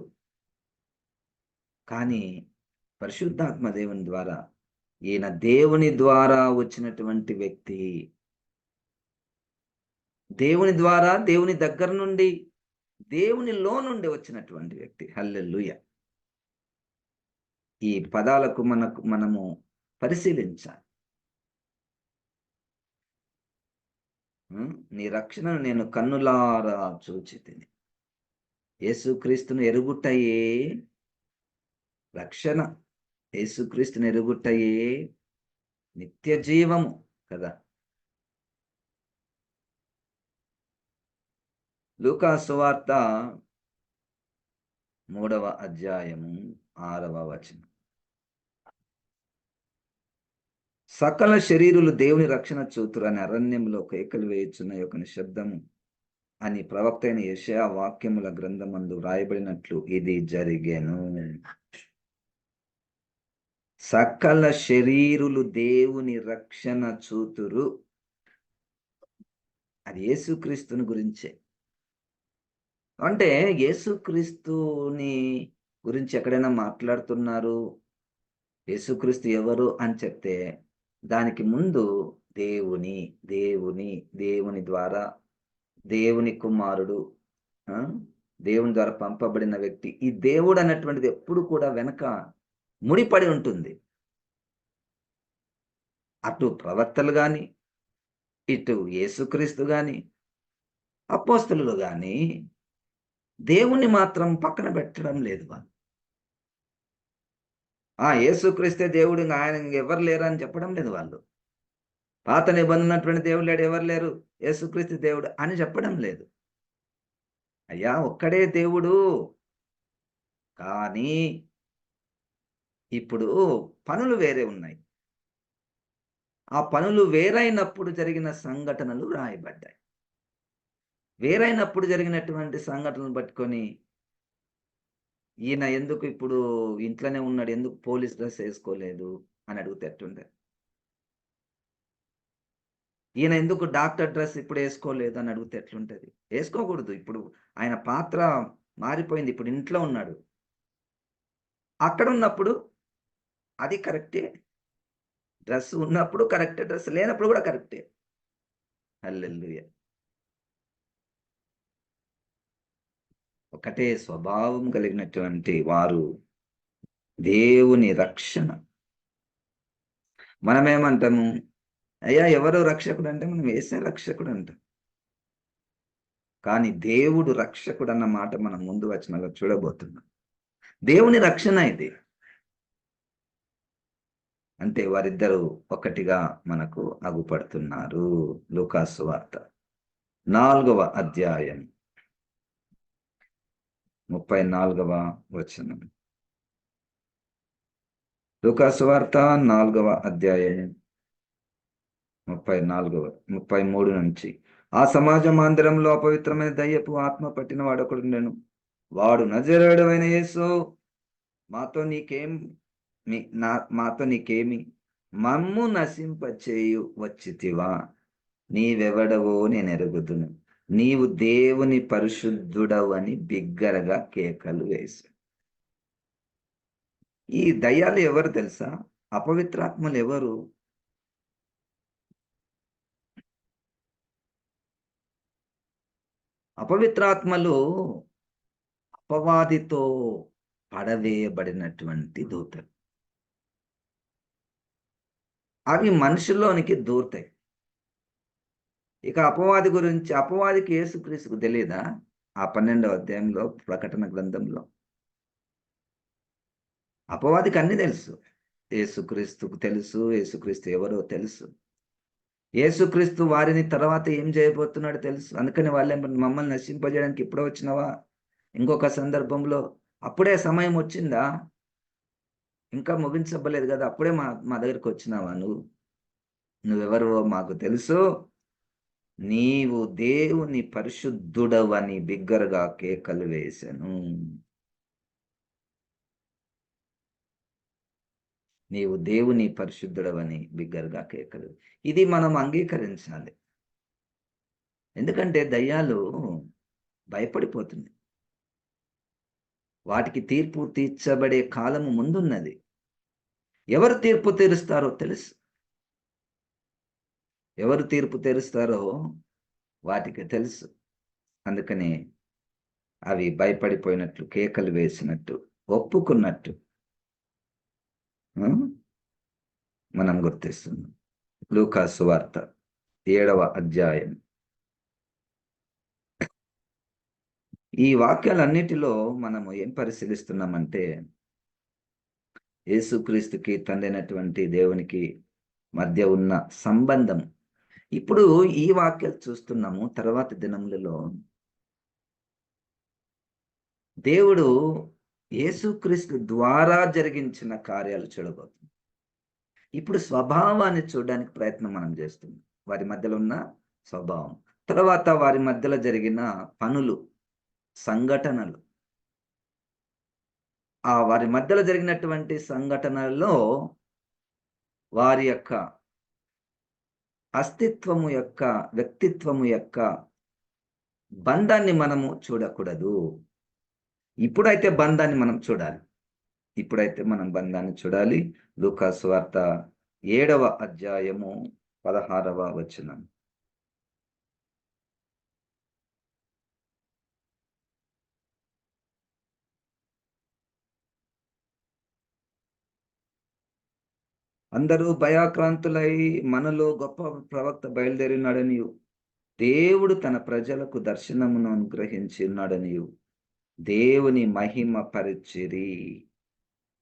కానీ పరిశుద్ధాత్మ దేవుని ద్వారా, ఈయన దేవుని ద్వారా వచ్చినటువంటి వ్యక్తి, దేవుని ద్వారా, దేవుని దగ్గర నుండి, దేవునిలో నుండి వచ్చినటువంటి వ్యక్తి. హల్లెలూయా. ఈ పదాలకు మనము పరిశీలించాలి. నీ రక్షణను నేను కన్నులారా చూచి తిని. యేసుక్రీస్తును ఎరుగుటయే రక్షణ, యేసుక్రీస్తును ఎరుగుటయే నిత్య జీవము కదా. లూకా సువార్త 3వ అధ్యాయము 6వ వచనం. సకల శరీరులు దేవుని రక్షణ చూతురు అని అరణ్యంలో కేకలు వేయుచున్న యొక్క నిశ్శబ్దము అని ప్రవక్త అయిన యెషయా వాక్యముల గ్రంథమందు వ్రాయబడినట్లు ఇది జరిగెను. సకల శరీరులు దేవుని రక్షణ చూతురు. అది యేసుక్రీస్తుని గురించే. అంటే యేసుక్రీస్తుని గురించి ఎక్కడైనా మాట్లాడుతున్నారు, యేసుక్రీస్తు ఎవరు అని చెప్తే దానికి ముందు దేవుని ద్వారా, దేవుని కుమారుడు, దేవుని ద్వారా పంపబడిన వ్యక్తి. ఈ దేవుడు అన్నటువంటిది ఎప్పుడు కూడా వెనక ముడిపడి ఉంటుంది. అటు ప్రవక్తలు గాని, ఇటు యేసుక్రీస్తు గాని, అపోస్తలులు గాని దేవుణ్ణి మాత్రం పక్కన పెట్టడం లేదు వాళ్ళు. యేసుక్రీస్తే దేవుడు, ఆయన ఎవరు లేరు అని చెప్పడం లేదు వాళ్ళు. పాత నిబంధన ఉన్నటువంటి దేవుడు లేడు, ఎవరు లేరు, యేసుక్రీస్తు దేవుడు అని చెప్పడం లేదు. అయ్యా ఒక్కడే దేవుడు, కానీ ఇప్పుడు పనులు వేరే ఉన్నాయి. ఆ పనులు వేరైనప్పుడు జరిగిన సంఘటనలు రాయబడ్డాయి. వేరైనప్పుడు జరిగినటువంటి సంఘటనలు పట్టుకొని, ఈయన ఎందుకు ఇప్పుడు ఇంట్లోనే ఉన్నాడు, ఎందుకు పోలీస్ డ్రెస్ వేసుకోలేదు అని అడిగితే ఎట్టుండే. ఈయన ఎందుకు డాక్టర్ డ్రెస్ ఇప్పుడు వేసుకోలేదు అని అడిగితే ఎట్లుంటది. వేసుకోకూడదు. ఇప్పుడు ఆయన పాత్ర మారిపోయింది. ఇప్పుడు ఇంట్లో ఉన్నాడు. అక్కడ ఉన్నప్పుడు అది కరెక్టే, డ్రెస్ ఉన్నప్పుడు కరెక్టే, డ్రెస్ లేనప్పుడు కూడా కరెక్టే. హల్లెలూయా. ఒకటే స్వభావం కలిగినటువంటి వారు దేవుని రక్షణ. మనమేమంటాము, అయ్యా ఎవరు రక్షకుడు అంటే మనం యేసే రక్షకుడు అంటాం. కానీ దేవుడు రక్షకుడు అన్న మాట మనం ముందు వచనంలో చూడబోతున్నాం. దేవుని రక్షణ ఇది. అంటే వారిద్దరూ ఒకటిగా మనకు అగుపడుతున్నారు. లూకా సువార్త 4వ అధ్యాయం 34వ వచనం. లూకా సువార్త 4వ అధ్యాయం 33 నుంచి. ఆ సమాజ మందిరంలో అపవిత్రమైన దయ్యపు ఆత్మ పట్టిన వాడొకడుండెను. వాడు నజరేయుడైన యేసు, మాతో నీకేమి, మమ్ము నశింపచేయు వచ్చితివా, నీవెవడవో నేనెరుగుదును, నీవు దేవుని పరిశుద్ధుడవని బిగ్గరగా కేకలు వేశాడు. ఈ దయ్యాలు ఎవరు తెలుసా? అపవిత్రాత్మలు ఎవరు? అపవిత్రాత్మలు అపవాదితో పడవేయబడినటువంటి దూతలు. అవి మనుషుల్లోనికి దూరుతాయి. ఇక అపవాదికి యేసుక్రీస్తుకు తెలియదా? ఆ 12వ అధ్యాయంలో ప్రకటన గ్రంథంలో అపవాదికి అన్ని తెలుసు. యేసుక్రీస్తుకు తెలుసు, యేసుక్రీస్తు ఎవరో తెలుసు. యేసుక్రీస్తు వారిని తర్వాత ఏం చేయబోతున్నాడో తెలుసు. అందుకని మమ్మల్ని నశింపజేయడానికి ఇప్పుడే వచ్చినావా? ఇంకొక సందర్భంలో అప్పుడే సమయం వచ్చిందా? ఇంకా ముగించవ్వలేదు కదా, అప్పుడే మా మా దగ్గరికి వచ్చినావా నువ్వెవరో మాకు తెలుసు, నీవు దేవుని పరిశుద్ధుడవని బిగ్గరగా కేకలు వేసెను. నీవు దేవుని పరిశుద్ధుడవని బిగ్గరగా కేకలు. ఇది మనం అంగీకరించాలి. ఎందుకంటే దయ్యాలు భయపడిపోతుంది. వాటికి తీర్పు తీర్చబడే కాలము ముందున్నది. ఎవరు తీర్పు తీరుస్తారో తెలుసు. ఎవరు తీర్పు తీరుస్తారో వాటికి తెలుసు. అందుకని అవి భయపడిపోయినట్లు, కేకలు వేసినట్టు, ఒప్పుకున్నట్టు మనం గుర్తిస్తున్నాం. లూకా సువార్త 7వ అధ్యాయం. ఈ వాక్యాలన్నిటిలో మనము ఏం పరిశీలిస్తున్నామంటే, యేసుక్రీస్తుకి తండ్రైనటువంటి దేవునికి మధ్య ఉన్న సంబంధం. ఇప్పుడు ఈ వాక్యాలు చూస్తున్నాము. తర్వాతి దినములలో దేవుడు యేసుక్రీస్తు ద్వారా జరిగించిన కార్యాలు చూడబోతున్నాం. ఇప్పుడు స్వభావాన్ని చూడడానికి ప్రయత్నం మనం చేస్తున్నాం. వారి మధ్యలో ఉన్న స్వభావం, తర్వాత వారి మధ్యలో జరిగిన పనులు, సంఘటనలు. వారి మధ్యలో జరిగినటువంటి సంఘటనల్లో వారి యొక్క అస్తిత్వము యొక్క, వ్యక్తిత్వము యొక్క బంధాన్ని మనము చూడకూడదు. ఇప్పుడైతే బంధాన్ని మనం చూడాలి. లూకా సువార్త 7వ అధ్యాయము 16వ వచనం. అందరూ భయాక్రాంతులై మనలో గొప్ప ప్రవక్త బయలుదేరినాడనియు, దేవుడు తన ప్రజలకు దర్శనమును అనుగ్రహించి ఉన్నాడనియు దేవుని మహిమ పరిచిరి.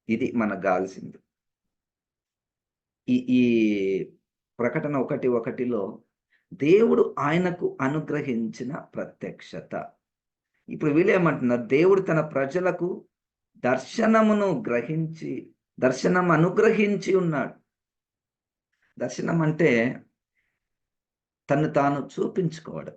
ఇది మనకు కావాల్సింది. ఈ ప్రకటన 1:1లో దేవుడు ఆయనకు అనుగ్రహించిన ప్రత్యక్షత. ఇప్పుడు వీళ్ళేమంటున్నారు? దేవుడు తన ప్రజలకు దర్శనం అనుగ్రహించి ఉన్నాడు. దర్శనం అంటే తను తాను చూపించుకోవడం.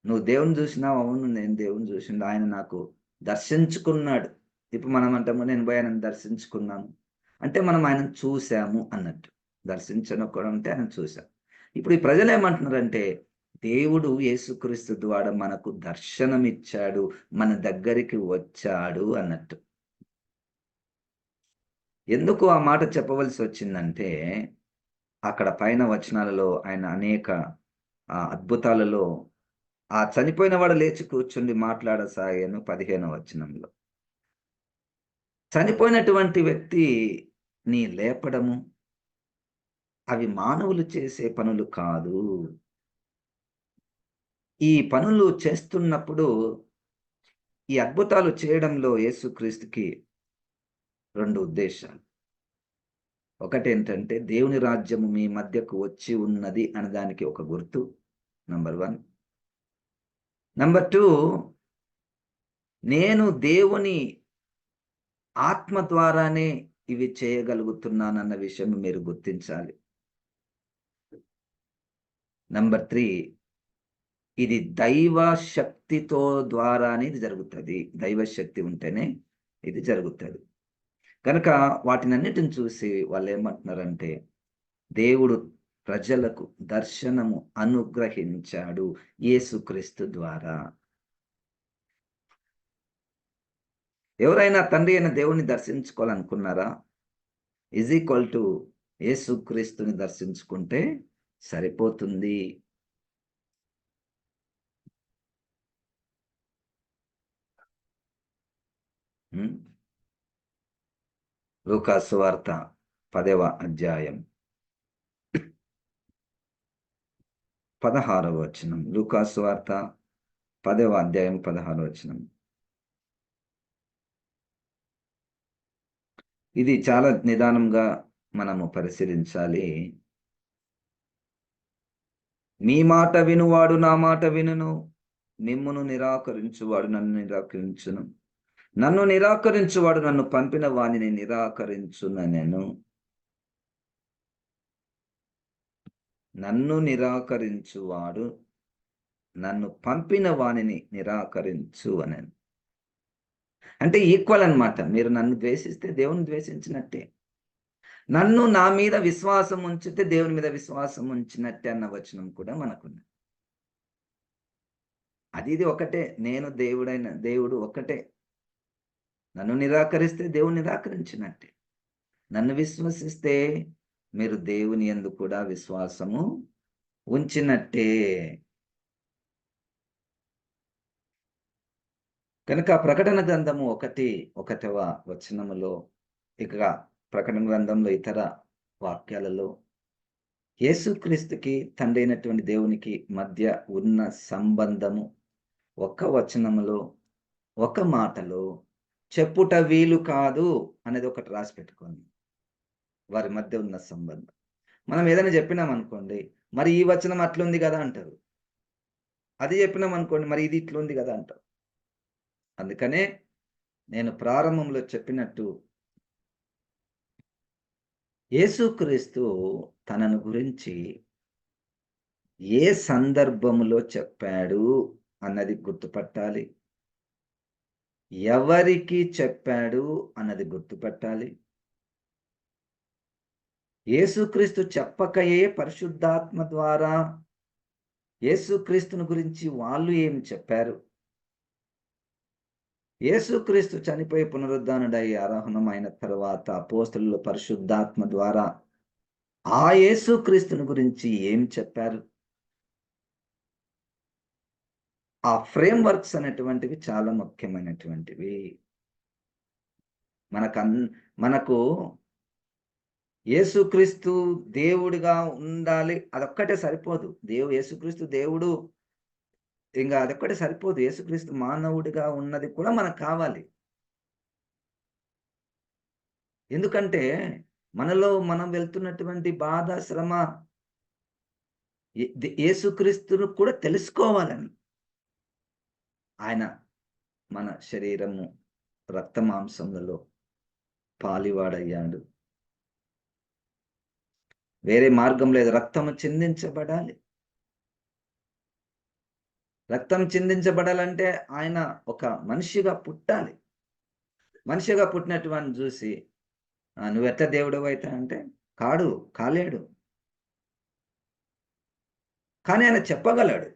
నువ్వు దేవుని చూసినావు, అవును నేను దేవుని చూసిండు, ఆయన నాకు దర్శించుకున్నాడు. ఇప్పుడు మనం అంటాము, నేను పోయి ఆయనను దర్శించుకున్నాము అంటే మనం ఆయనను చూసాము అన్నట్టు. దర్శించనుకోవడం అంటే ఆయన చూసాం. ఇప్పుడు ఈ ప్రజలు ఏమంటున్నారంటే, దేవుడు యేసుక్రీస్తు ద్వారా మనకు దర్శనమిచ్చాడు, మన దగ్గరికి వచ్చాడు అన్నట్టు. ఎందుకు ఆ మాట చెప్పవలసి వచ్చిందంటే, అక్కడ పైన వచనాలలో ఆయన అనేక అద్భుతాలలో ఆ చనిపోయిన వాడు లేచి కూర్చుండి మాట్లాడసాగాను 15వ వచనంలో. చనిపోయినటువంటి వ్యక్తిని లేపడము, అవి మానవులు చేసే పనులు కాదు. ఈ పనులు చేస్తున్నప్పుడు, ఈ అద్భుతాలు చేయడంలో యేసుక్రీస్తుకి 2 ఉద్దేశాలు. ఒకటేంటంటే, దేవుని రాజ్యము మీ మధ్యకు వచ్చి ఉన్నది అనడానికి ఒక గుర్తు, నంబర్ 1. నంబర్ 2, నేను దేవుని ఆత్మ ద్వారానే ఇవి చేయగలుగుతున్నానన్న విషయం మీరు గుర్తించాలి. నంబర్ 3, ఇది దైవ శక్తితో ద్వారానే ఇది జరుగుతుంది. దైవ శక్తి ఉంటేనే ఇది జరుగుతుంది. కనుక వాటినన్నిటిని చూసి వాళ్ళేమంటున్నారంటే, దేవుడు ప్రజలకు దర్శనము అనుగ్రహించాడు యేసుక్రీస్తు ద్వారా. ఎవరైనా తండ్రి అయిన దేవుణ్ణి దర్శించుకోవాలనుకున్నారా? ఈజ్ ఈక్వల్ టు యేసుక్రీస్తుని దర్శించుకుంటే సరిపోతుంది. హ్మ్. లూకా సువార్త 10వ అధ్యాయం 16వ వచనం. లూకా సువార్త 10వ అధ్యాయం 16వ వచనం. ఇది చాలా నిదానంగా మనము పరిశీలించాలి. మీ మాట వినువాడు నా మాట వినును. మిమ్మును నిరాకరించువాడు నన్ను నిరాకరించును. నన్ను నిరాకరించువాడు నన్ను పంపిన వానిని నిరాకరించుననెను. నన్ను నిరాకరించువాడు నన్ను పంపిన వానిని నిరాకరించు అనెను. అంటే ఈక్వల్ అన్నమాట. మీరు నన్ను ద్వేషిస్తే దేవుని ద్వేషించినట్టే. నన్ను నా మీద విశ్వాసం ఉంచితే దేవుని మీద విశ్వాసం ఉంచినట్టే అన్న వచనం కూడా మనకున్నది. అది ఇది ఒకటే. నేను దేవుడు ఒకటే. నన్ను నిరాకరిస్తే దేవుని నిరాకరించినట్టే. నన్ను విశ్వసిస్తే మీరు దేవుని యందు కూడా విశ్వాసము ఉంచినట్టే. కనుక ప్రకటన గ్రంథము 1:1వ వచనములో, ఇక ప్రకటన గ్రంథంలో ఇతర వాక్యాలలో యేసుక్రీస్తుకి తండ్రి అయినటువంటి దేవునికి మధ్య ఉన్న సంబంధము ఒక్క వచనములో, ఒక మాటలో చెప్పుట వీలు కాదు అనేది ఒకటి రాసి పెట్టుకోండి. వారి మధ్య ఉన్న సంబంధం. మనం ఏదైనా చెప్పినామనుకోండి, మరి ఈ వచనం అట్లుంది కదా అంటారు. అది చెప్పినామనుకోండి, మరి ఇది ఇట్లుంది కదా అంటారు. అందుకనే నేను ప్రారంభంలో చెప్పినట్టు యేసుక్రీస్తు తనను గురించి ఏ సందర్భములో చెప్పాడు అన్నది గుర్తుపట్టాలి. ఎవరికి చెప్పాడు అన్నది గుర్తుపట్టాలి. యేసుక్రీస్తు చెప్పకయే పరిశుద్ధాత్మ ద్వారా యేసుక్రీస్తుని గురించి వాళ్ళు ఏమి చెప్పారు? యేసుక్రీస్తు చనిపోయి పునరుద్ధానుడై ఆరోహణమైన తరువాత అపోస్తలులు పరిశుద్ధాత్మ ద్వారా ఆ యేసుక్రీస్తుని గురించి ఏం చెప్పారు? ఆ ఫ్రేమ్ వర్క్స్ అనేటువంటివి చాలా ముఖ్యమైనటువంటివి. మనకు యేసుక్రీస్తు దేవుడిగా ఉండాలి, అదొక్కటే సరిపోదు. యేసుక్రీస్తు దేవుడు, ఇంక అదొక్కటే సరిపోదు. యేసుక్రీస్తు మానవుడిగా ఉన్నది కూడా మనకు కావాలి. ఎందుకంటే మనలో మనం వెళ్తున్నటువంటి బాధ, శ్రమ యేసుక్రీస్తును కూడా తెలుసుకోవాలని. ఆయన మన శరీరము, రక్త మాంసములలో పాలివాడయ్యాడు. వేరే మార్గం లేదు. రక్తము చిందించబడాలి. రక్తం చిందించబడాలంటే ఆయన ఒక మనిషిగా పుట్టాలి. మనిషిగా పుట్టినటువంటి చూసి నువ్వెట్లా దేవుడు అవుతా అంటే కాలేడు. కానీ ఆయన చెప్పగలడు.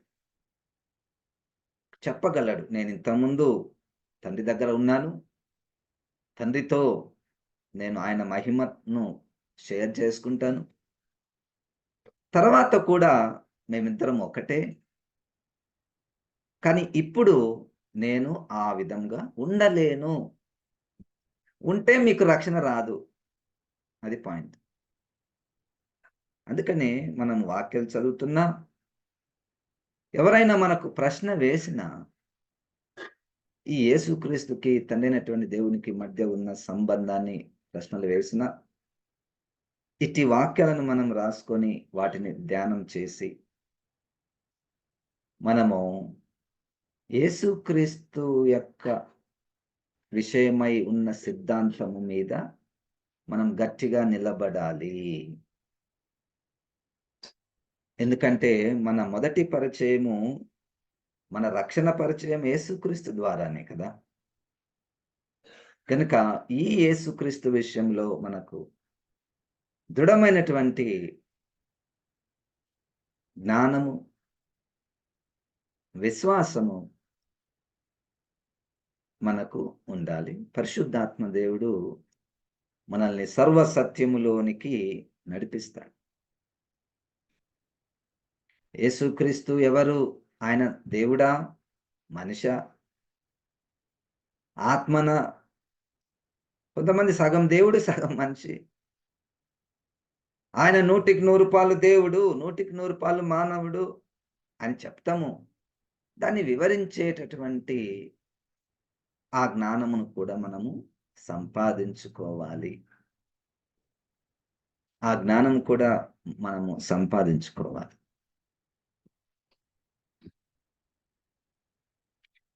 నేను ఇంతకుముందు తండ్రి దగ్గర ఉన్నాను. తండ్రితో నేను ఆయన మహిమను షేర్ చేసుకుంటాను. తర్వాత కూడా మేమిద్దరం ఒకటే. కానీ ఇప్పుడు నేను ఆ విధంగా ఉండలేను. ఉంటే మీకు రక్షణ రాదు. అది పాయింట్. అందుకని మనం వాక్యాలు చదువుతున్నా, ఎవరైనా మనకు ప్రశ్న వేసినా, ఈ యేసుక్రీస్తుకి తండ్రైనటువంటి దేవునికి మధ్య ఉన్న సంబంధాన్ని ప్రశ్నలు వేసినా, ఇట్టి వాక్యాలను మనం రాసుకొని వాటిని ధ్యానం చేసి మనము యేసుక్రీస్తు యొక్క విషయమై ఉన్న సిద్ధాంతము మీద మనం గట్టిగా నిలబడాలి. ఎందుకంటే మన మొదటి పరిచయము, మన రక్షణ పరిచయం యేసుక్రీస్తు ద్వారానే కదా. కనుక ఈ యేసుక్రీస్తు విషయంలో మనకు దృఢమైనటువంటి జ్ఞానము, విశ్వాసము మనకు ఉండాలి. పరిశుద్ధాత్మ దేవుడు మనల్ని సర్వ సత్యములోనికి నడిపిస్తాడు. యేసుక్రీస్తు ఎవరు? ఆయన దేవుడా? మనిషా? ఆత్మన? కొంతమంది సగం దేవుడు, సగం మనిషి. ఆయన 100% దేవుడు, 100% మానవుడు అని చెప్తాము. దాన్ని వివరించేటటువంటి ఆ జ్ఞానమును కూడా మనము సంపాదించుకోవాలి. ఆ జ్ఞానం కూడా మనము సంపాదించుకోవాలి.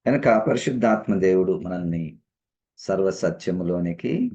కనుక పరిశుద్ధాత్మ దేవుడు మనల్ని సర్వ సత్యములోనికి